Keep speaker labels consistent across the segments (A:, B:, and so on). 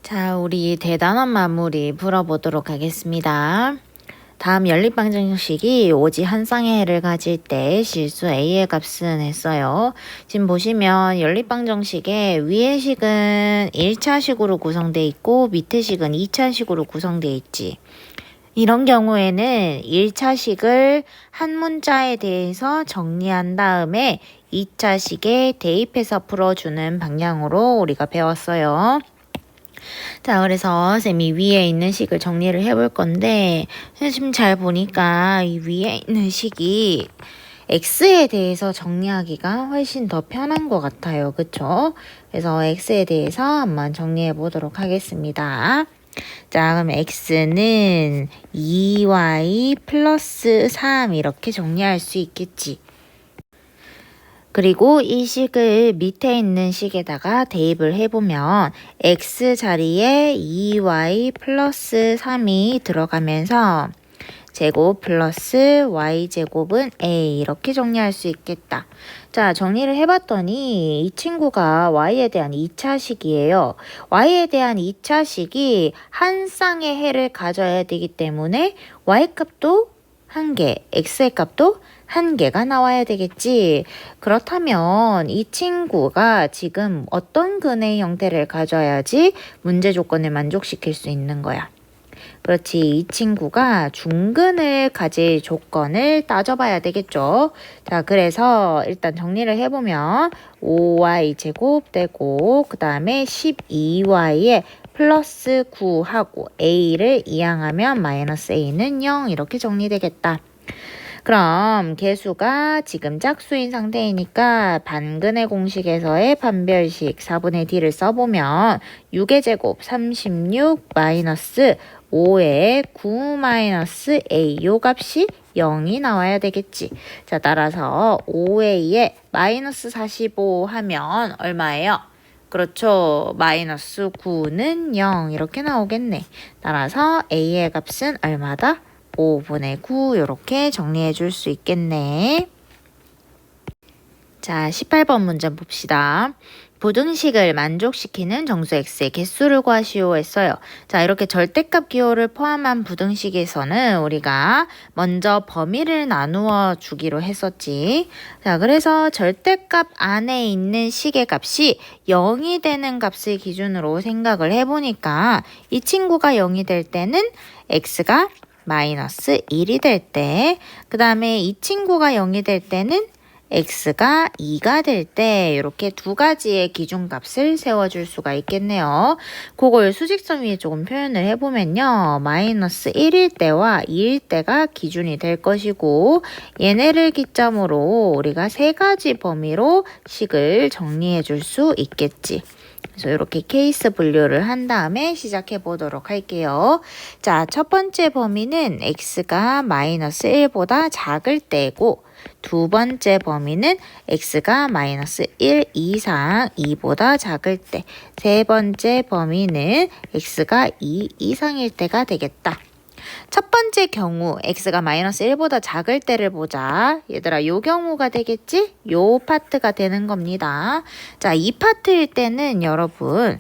A: 자, 우리 대단한 마무리 풀어보도록 하겠습니다. 다음 연립방정식이 오지 한 쌍의 해를 가질 때 실수 a의 값은 했어요. 지금 보시면 연립방정식의 위의 식은 1차식으로 구성되어 있고 밑의 식은 2차식으로 구성되어 있지. 이런 경우에는 1차식을 한 문자에 대해서 정리한 다음에 2차식에 대입해서 풀어주는 방향으로 우리가 배웠어요. 자, 그래서 쌤이 위에 있는 식을 정리를 해볼 건데, 지금 잘 보니까 이 위에 있는 식이 x에 대해서 정리하기가 훨씬 더 편한 것 같아요. 그쵸? 그래서 x에 대해서 한번 정리해 보도록 하겠습니다. 자, 그럼 x는 2y 플러스 3 이렇게 정리할 수 있겠지. 그리고 이 식을 밑에 있는 식에다가 대입을 해보면 x 자리에 2y 플러스 3이 들어가면서 제곱 플러스 y제곱은 a 이렇게 정리할 수 있겠다. 자, 정리를 해봤더니 이 친구가 y에 대한 2차식이에요. y에 대한 2차식이 한 쌍의 해를 가져야 되기 때문에 y값도 1개, x의 값도 1개가 나와야 되겠지. 그렇다면 이 친구가 지금 어떤 근의 형태를 가져야지 문제 조건을 만족시킬 수 있는 거야. 그렇지. 이 친구가 중근을 가질 조건을 따져봐야 되겠죠. 자, 그래서 일단 정리를 해보면 5y제곱 되고 그 다음에 12y에 플러스 9하고 a를 이항하면 마이너스 a는 0 이렇게 정리되겠다. 그럼 개수가 지금 짝수인 상태이니까 반근의 공식에서의 판별식 4분의 d를 써보면 6의 제곱 36 마이너스 5의 9 마이너스 a 요 값이 0이 나와야 되겠지. 자, 따라서 5a에 마이너스 45 하면 얼마예요? 그렇죠. 마이너스 9는 0 이렇게 나오겠네. 따라서 a의 값은 얼마다? 5분의 9 이렇게 정리해 줄 수 있겠네. 자, 18번 문제 봅시다. 부등식을 만족시키는 정수 x의 개수를 구하시오 했어요. 자, 이렇게 절대값 기호를 포함한 부등식에서는 우리가 먼저 범위를 나누어 주기로 했었지. 자, 그래서 절대값 안에 있는 식의 값이 0이 되는 값을 기준으로 생각을 해보니까 이 친구가 0이 될 때는 x가 마이너스 1이 될 때, 그 다음에 이 친구가 0이 될 때는 x가 2가 될 때 이렇게 두 가지의 기준값을 세워줄 수가 있겠네요. 그걸 수직선 위에 조금 표현을 해보면요. 마이너스 1일 때와 2일 때가 기준이 될 것이고 얘네를 기점으로 우리가 세 가지 범위로 식을 정리해 줄 수 있겠지. 그래서 이렇게 케이스 분류를 한 다음에 시작해 보도록 할게요. 자, 첫 번째 범위는 x가 마이너스 1보다 작을 때고 두 번째 범위는 x가 마이너스 1 이상 2보다 작을 때, 세 번째 범위는 x가 2 이상일 때가 되겠다. 첫 번째 경우 x가 마이너스 1보다 작을 때를 보자. 얘들아, 요 경우가 되겠지? 요 파트가 되는 겁니다. 자, 이 파트일 때는 여러분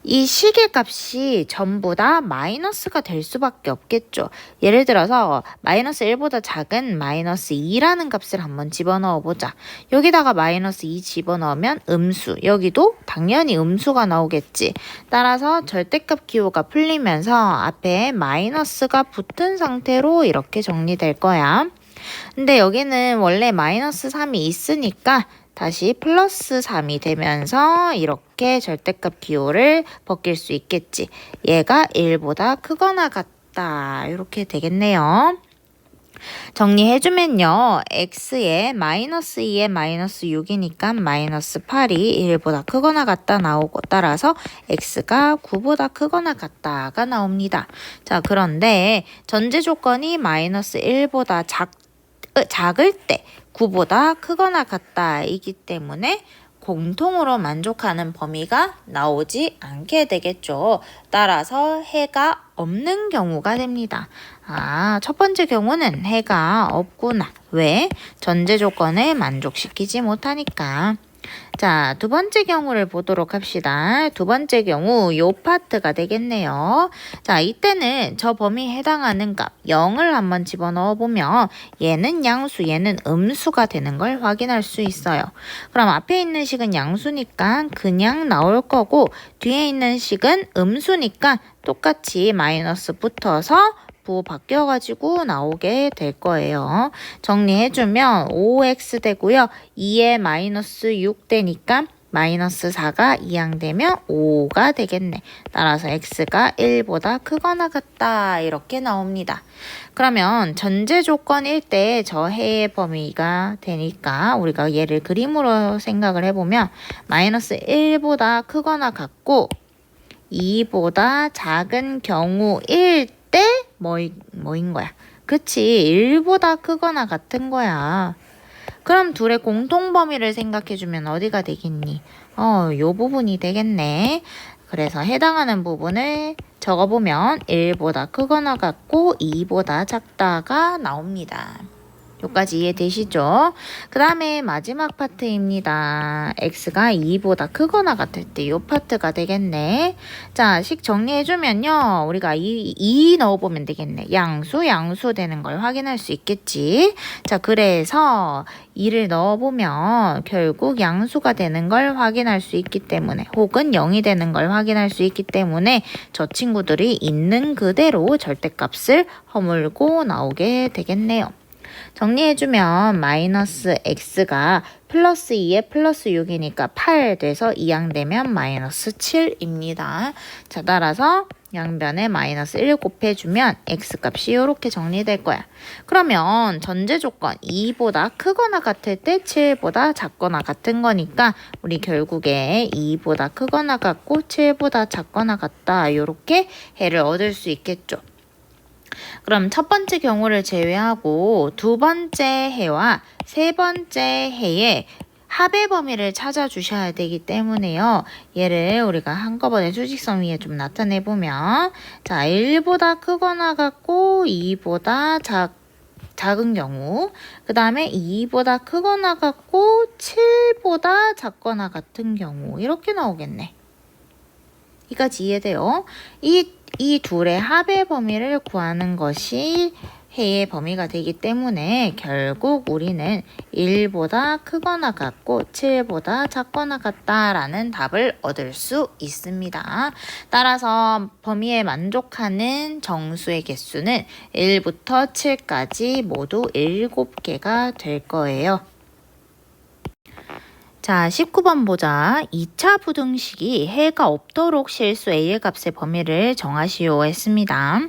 A: 이 식의 값이 전부 다 마이너스가 될 수밖에 없겠죠. 예를 들어서 마이너스 1보다 작은 마이너스 2라는 값을 한번 집어넣어 보자. 여기다가 마이너스 2 집어넣으면 음수, 여기도 당연히 음수가 나오겠지. 따라서 절대값 기호가 풀리면서 앞에 마이너스가 붙은 상태로 이렇게 정리될 거야. 근데 여기는 원래 마이너스 3이 있으니까 다시 플러스 3이 되면서 이렇게 절대값 기호를 벗길 수 있겠지. 얘가 1보다 크거나 같다. 이렇게 되겠네요. 정리해주면요. x에 마이너스 2에 마이너스 6이니까 마이너스 8이 1보다 크거나 같다 나오고 따라서 x가 9보다 크거나 같다가 나옵니다. 자, 그런데 전제 조건이 마이너스 1보다 작을 때 9보다 크거나 같다이기 때문에 공통으로 만족하는 범위가 나오지 않게 되겠죠. 따라서 해가 없는 경우가 됩니다. 아, 첫 번째 경우는 해가 없구나. 왜? 전제 조건을 만족시키지 못하니까. 자, 두 번째 경우를 보도록 합시다. 두 번째 경우 요 파트가 되겠네요. 자, 이때는 저 범위에 해당하는 값 0을 한번 집어넣어 보면 얘는 양수, 얘는 음수가 되는 걸 확인할 수 있어요. 그럼 앞에 있는 식은 양수니까 그냥 나올 거고 뒤에 있는 식은 음수니까 똑같이 마이너스 붙어서 부호 바뀌어가지고 나오게 될 거예요. 정리해주면 5x 되고요. 2에 마이너스 6 되니까 마이너스 4가 이항되면 5가 되겠네. 따라서 x가 1보다 크거나 같다. 이렇게 나옵니다. 그러면 전제 조건일 때 저 해의 범위가 되니까 우리가 얘를 그림으로 생각을 해보면 마이너스 1보다 크거나 같고 2보다 작은 경우일 때 뭐인 거야? 그치, 1보다 크거나 같은 거야. 그럼 둘의 공통 범위를 생각해주면 어디가 되겠니? 요 부분이 되겠네. 그래서 해당하는 부분을 적어보면 1보다 크거나 같고 2보다 작다가 나옵니다. 여기까지 이해되시죠? 그 다음에 마지막 파트입니다. x가 2보다 크거나 같을 때 이 파트가 되겠네. 자, 식 정리해주면요. 우리가 2 넣어보면 되겠네. 양수 되는 걸 확인할 수 있겠지. 자, 그래서 2를 넣어보면 결국 양수가 되는 걸 확인할 수 있기 때문에 혹은 0이 되는 걸 확인할 수 있기 때문에 저 친구들이 있는 그대로 절대값을 허물고 나오게 되겠네요. 정리해주면 마이너스 x가 플러스 2에 플러스 6이니까 8 돼서 이항되면 마이너스 7입니다. 자, 따라서 양변에 마이너스 1 곱해주면 x값이 이렇게 정리될 거야. 그러면 전제 조건 2보다 크거나 같을 때 7보다 작거나 같은 거니까 우리 결국에 2보다 크거나 같고 7보다 작거나 같다. 이렇게 해를 얻을 수 있겠죠. 그럼 첫 번째 경우를 제외하고 두 번째 해와 세 번째 해의 합의 범위를 찾아주셔야 되기 때문에요. 얘를 우리가 한꺼번에 수직선 위에 좀 나타내보면 자, 1보다 크거나 같고 2보다 작은 경우 그 다음에 2보다 크거나 같고 7보다 작거나 같은 경우 이렇게 나오겠네. 이까지 이해돼요? 이 둘의 합의 범위를 구하는 것이 해의 범위가 되기 때문에 결국 우리는 1보다 크거나 같고 7보다 작거나 같다라는 답을 얻을 수 있습니다. 따라서 범위에 만족하는 정수의 개수는 1부터 7까지 모두 7개가 될 거예요. 자, 19번 보자. 2차 부등식이 해가 없도록 실수 A의 값의 범위를 정하시오 했습니다.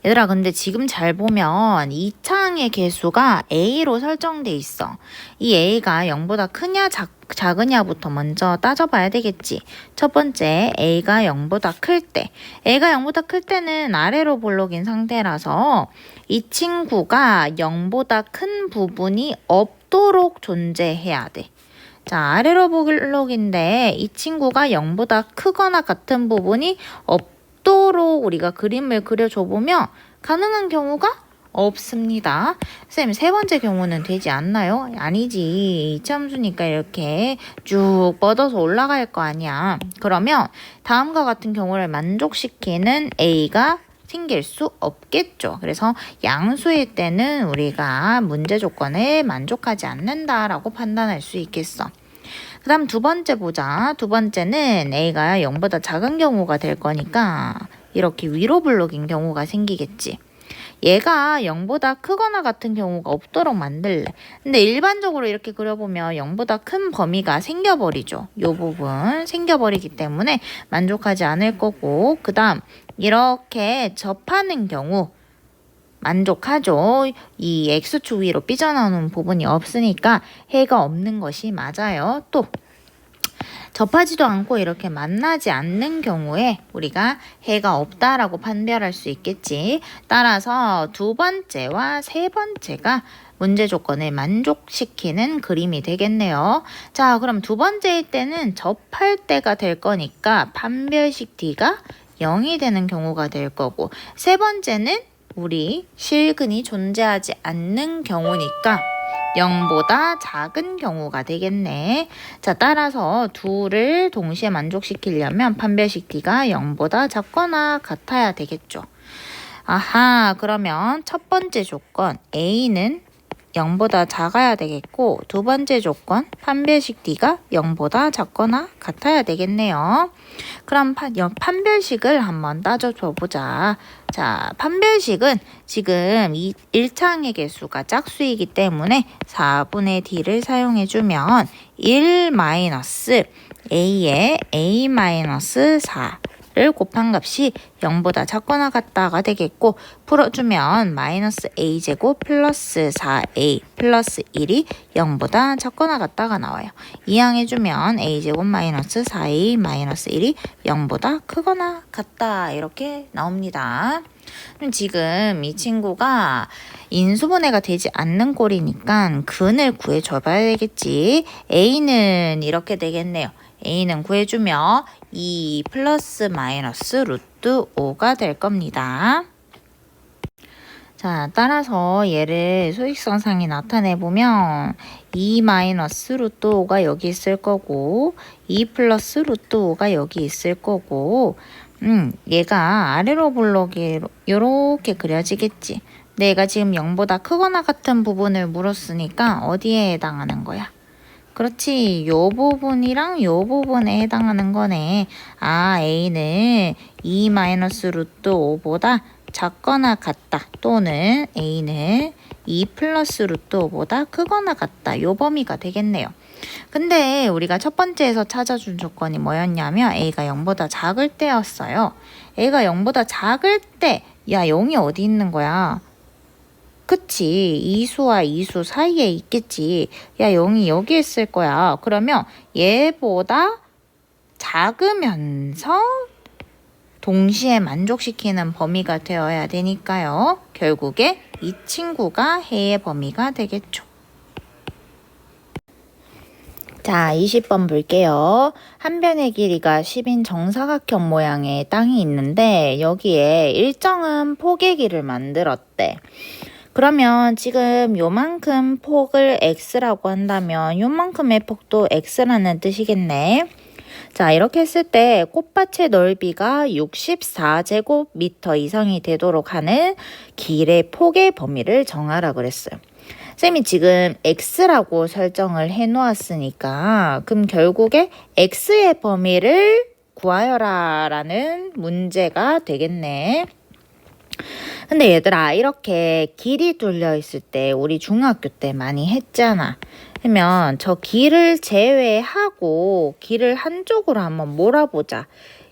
A: 얘들아, 근데 지금 잘 보면 2차항의 개수가 A로 설정돼 있어. 이 A가 0보다 크냐 작으냐부터 먼저 따져봐야 되겠지. 첫 번째, A가 0보다 클 때. A가 0보다 클 때는 아래로 볼록인 상태라서 이 친구가 0보다 큰 부분이 없도록 존재해야 돼. 자, 아래로 볼록인데 이 친구가 0보다 크거나 같은 부분이 없도록 우리가 그림을 그려줘 보면 가능한 경우가 없습니다. 쌤, 세 번째 경우는 되지 않나요? 아니지. 이차함수니까 이렇게 쭉 뻗어서 올라갈 거 아니야. 그러면 다음과 같은 경우를 만족시키는 A가 생길 수 없겠죠. 그래서 양수일 때는 우리가 문제 조건에 만족하지 않는다라고 판단할 수 있겠어. 그 다음 두 번째 보자. 두 번째는 A가 0보다 작은 경우가 될 거니까 이렇게 위로 블록인 경우가 생기겠지. 얘가 0보다 크거나 같은 경우가 없도록 만들래. 근데 일반적으로 이렇게 그려보면 0보다 큰 범위가 생겨버리죠. 이 부분 생겨버리기 때문에 만족하지 않을 거고, 그 다음 이렇게 접하는 경우 만족하죠. 이 X축 위로 삐져나오는 부분이 없으니까 해가 없는 것이 맞아요. 또 접하지도 않고 이렇게 만나지 않는 경우에 우리가 해가 없다라고 판별할 수 있겠지. 따라서 두 번째와 세 번째가 문제 조건을 만족시키는 그림이 되겠네요. 자, 그럼 두 번째일 때는 접할 때가 될 거니까 판별식 D가 0이 되는 경우가 될 거고, 세 번째는 우리 실근이 존재하지 않는 경우니까 0보다 작은 경우가 되겠네. 자, 따라서 둘을 동시에 만족시키려면 판별식 D가 0보다 작거나 같아야 되겠죠. 아하, 그러면 첫 번째 조건 A는 0보다 작아야 되겠고, 두 번째 조건 판별식 D가 0보다 작거나 같아야 되겠네요. 그럼 판별식을 한번 따져줘 보자. 자, 판별식은 지금 이 1창의 개수가 짝수이기 때문에 4분의 D를 사용해주면 1 마이너스 A의 A-4 를 곱한 값이 0보다 작거나 같다가 되겠고, 풀어주면 마이너스 a제곱 플러스 4a 플러스 1이 0보다 작거나 같다가 나와요. 이항해주면 a제곱 마이너스 4a 마이너스 1이 0보다 크거나 같다 이렇게 나옵니다. 그럼 지금 이 친구가 인수분해가 되지 않는 꼴이니까 근을 구해줘 봐야 되겠지. a는 이렇게 되겠네요. a는 구해주면 2 플러스 마이너스 루트 5가 될 겁니다. 자, 따라서 얘를 소익성상에 나타내보면 2 마이너스 루트 5가 여기 있을 거고 2 플러스 루트 5가 여기 있을 거고 얘가 아래로 블록이 이렇게 그려지겠지. 근데 얘가 지금 0보다 크거나 같은 부분을 물었으니까 어디에 해당하는 거야? 그렇지. 요 부분이랑 요 부분에 해당하는 거네. 아, A는 2 마이너스 루트 5보다 작거나 같다. 또는 A는 2 플러스 루트 5보다 크거나 같다. 요 범위가 되겠네요. 근데 우리가 첫 번째에서 찾아준 조건이 뭐였냐면 A가 0보다 작을 때였어요. A가 0보다 작을 때, 야, 0이 어디 있는 거야? 그치. 이수와 이수 사이에 있겠지. 야, 0이 여기 있을 거야. 그러면 얘보다 작으면서 동시에 만족시키는 범위가 되어야 되니까요. 결국에 이 친구가 해의 범위가 되겠죠. 자, 20번 볼게요. 한 변의 길이가 10인 정사각형 모양의 땅이 있는데 여기에 일정한 폭의 길을 만들었대. 그러면 지금 요만큼 폭을 x라고 한다면 요만큼의 폭도 x라는 뜻이겠네. 자, 이렇게 했을 때 꽃밭의 넓이가 64제곱미터 이상이 되도록 하는 길의 폭의 범위를 정하라 그랬어요. 쌤이 지금 x라고 설정을 해 놓았으니까 그럼 결국에 x의 범위를 구하여라 라는 문제가 되겠네. 근데 얘들아, 이렇게 길이 뚫려 있을 때 우리 중학교 때 많이 했잖아. 그러면 저 길을 제외하고 길을 한쪽으로 한번 몰아보자.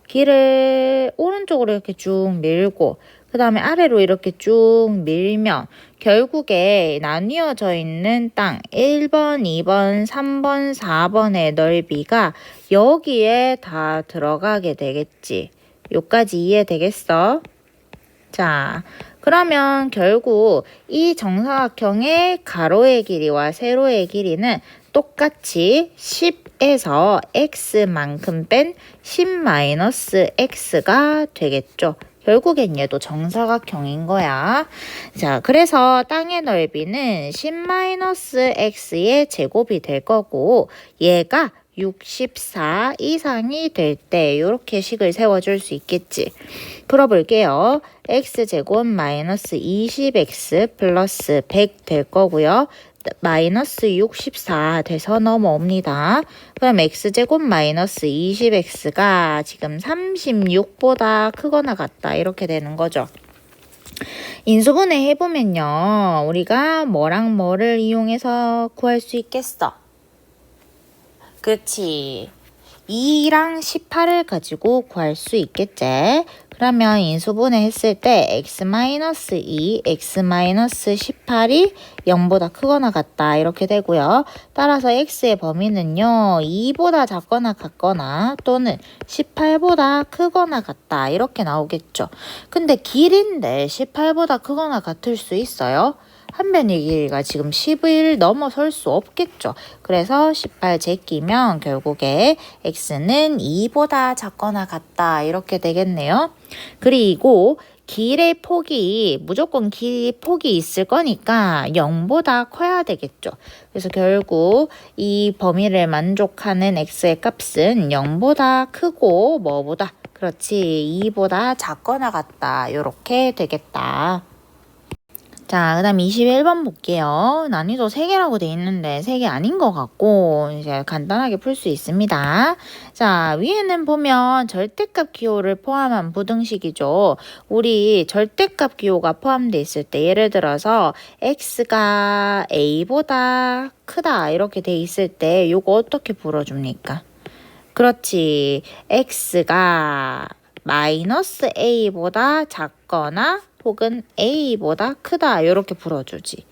A: 길을 오른쪽으로 이렇게 쭉 밀고 그 다음에 아래로 이렇게 쭉 밀면 결국에 나뉘어져 있는 땅 1번, 2번, 3번, 4번의 넓이가 여기에 다 들어가게 되겠지. 요까지 이해되겠어? 자, 그러면 결국 이 정사각형의 가로의 길이와 세로의 길이는 똑같이 10에서 x만큼 뺀 10-x가 되겠죠. 결국엔 얘도 정사각형인 거야. 자, 그래서 땅의 넓이는 10-x의 제곱이 될 거고 얘가 64 이상이 될 때 이렇게 식을 세워줄 수 있겠지. 풀어볼게요. x제곱 마이너스 20x 플러스 100 될 거고요. 마이너스 64 돼서 넘어옵니다. 그럼 x제곱 마이너스 20x가 지금 36보다 크거나 같다 이렇게 되는 거죠. 인수분해 해보면요. 우리가 뭐랑 뭐를 이용해서 구할 수 있겠어? 그렇지. 2랑 18을 가지고 구할 수 있겠지. 그러면 인수분해 했을 때 x-2, x-18이 0보다 크거나 같다 이렇게 되고요. 따라서 x의 범위는요. 2보다 작거나 같거나 또는 18보다 크거나 같다 이렇게 나오겠죠. 근데 길인데 18보다 크거나 같을 수 있어요? 한 변의 길이가 지금 10을 넘어설 수 없겠죠. 그래서 18 제끼면 결국에 x는 2보다 작거나 같다 이렇게 되겠네요. 그리고 길의 폭이 무조건 길이 폭이 있을 거니까 0보다 커야 되겠죠. 그래서 결국 이 범위를 만족하는 x의 값은 0보다 크고 뭐보다 그렇지 2보다 작거나 같다. 요렇게 되겠다. 자, 그 다음 21번 볼게요. 난이도 3개라고 돼 있는데 3개 아닌 것 같고 이제 간단하게 풀 수 있습니다. 자, 위에는 보면 절대값 기호를 포함한 부등식이죠. 우리 절대값 기호가 포함되어 있을 때 예를 들어서 x가 a보다 크다 이렇게 돼 있을 때 요거 어떻게 풀어줍니까? 그렇지. x가 마이너스 a보다 작거나 혹은 a보다 크다 이렇게 풀어주지.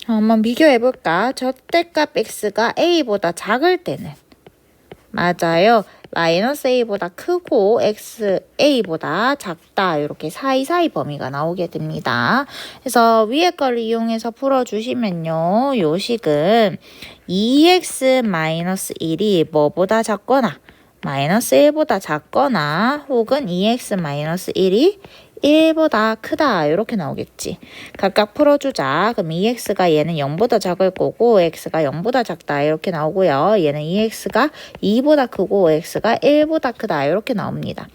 A: 한번 비교해볼까? 절대값 x가 a보다 작을 때는 맞아요. 마이너스 a보다 크고 a보다 작다 이렇게 사이사이 범위가 나오게 됩니다. 그래서 위에 걸 이용해서 풀어주시면요. 요 식은 2x-1이 뭐보다 작거나 마이너스 1보다 작거나 혹은 2x-1이 1보다 크다 이렇게 나오겠지. 각각 풀어주자. 그럼 2x가 얘는 0보다 작을 거고 x가 0보다 작다 이렇게 나오고요. 얘는 2x가 2보다 크고 x가 1보다 크다 이렇게 나옵니다.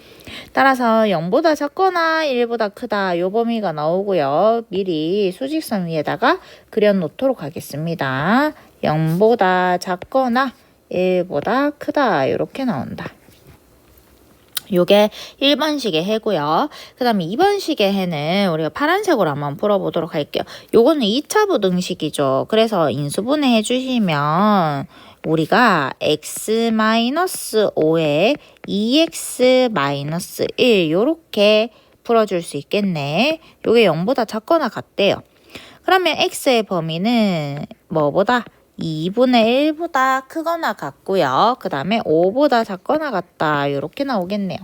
A: 따라서 0보다 작거나 1보다 크다 요 범위가 나오고요. 미리 수직선 위에다가 그려놓도록 하겠습니다. 0보다 작거나 1보다 크다 이렇게 나온다. 요게 1번식의 해고요. 그 다음에 2번식의 해는 우리가 파란색으로 한번 풀어보도록 할게요. 요거는 2차 부등식이죠. 그래서 인수분해 해주시면 우리가 x-5에 2x-1 요렇게 풀어줄 수 있겠네. 요게 0보다 작거나 같대요. 그러면 x의 범위는 뭐보다? 2분의 1보다 크거나 같고요. 그 다음에 5보다 작거나 같다. 이렇게 나오겠네요.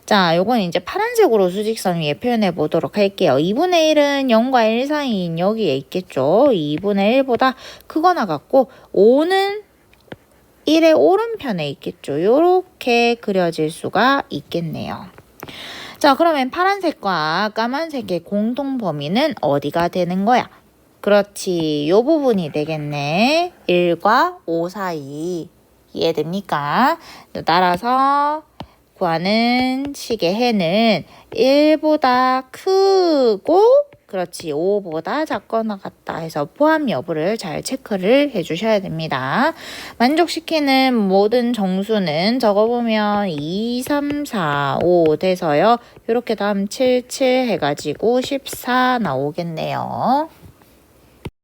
A: 자, 요건 이제 파란색으로 수직선 위에 표현해 보도록 할게요. 2분의 1은 0과 1 사이인 여기에 있겠죠. 2분의 1보다 크거나 같고 5는 1의 오른편에 있겠죠. 이렇게 그려질 수가 있겠네요. 자, 그러면 파란색과 까만색의 공통 범위는 어디가 되는 거야? 그렇지. 요 부분이 되겠네. 1과 5 사이. 이해됩니까? 따라서 구하는 식의 해는 1보다 크고 그렇지. 5보다 작거나 같다 해서 포함 여부를 잘 체크를 해주셔야 됩니다. 만족시키는 모든 정수는 적어보면 2, 3, 4, 5 돼서요. 이렇게 다음 7, 7 해가지고 14 나오겠네요.